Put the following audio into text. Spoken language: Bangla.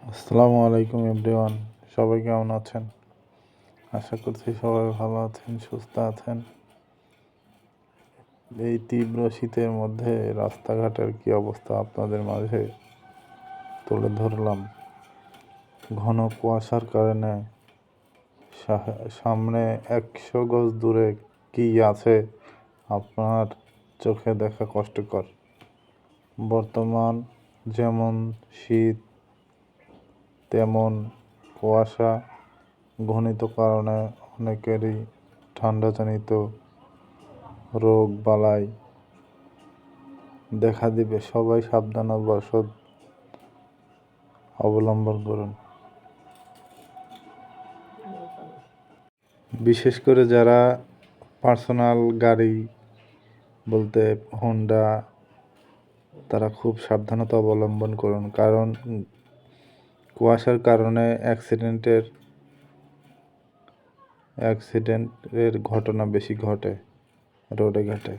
আসসালামু আলাইকুম এভরিওয়ান, সবাই কেমন আছেন? আশা করছি সবাই ভালো আছেন, সুস্থ আছেন। এই তীব্র শীতের মধ্যে রাস্তাঘাটের কি অবস্থা আপনাদের মাঝে তুলে ধরলাম। ঘন কুয়াশার কারণে সামনে 100 গজ দূরে কি আছে আপনার চোখে দেখা কষ্টকর। বর্তমান যেমন শীত তেমন কুয়াশা ঘনীত কারণে অনেকেরই ঠান্ডাজনিত রোগ বালাই দেখা দিবে। সবাই সাবধানতাবশত অবলম্বন করুন। বিশেষ করে যারা পার্সোনাল গাড়ি বলতে হোন্ডা, তারা খুব সাবধানতা অবলম্বন করুন, কারণ কুয়াশার কারণে অ্যাক্সিডেন্টের ঘটনা বেশি ঘটে রোডে ঘাটে।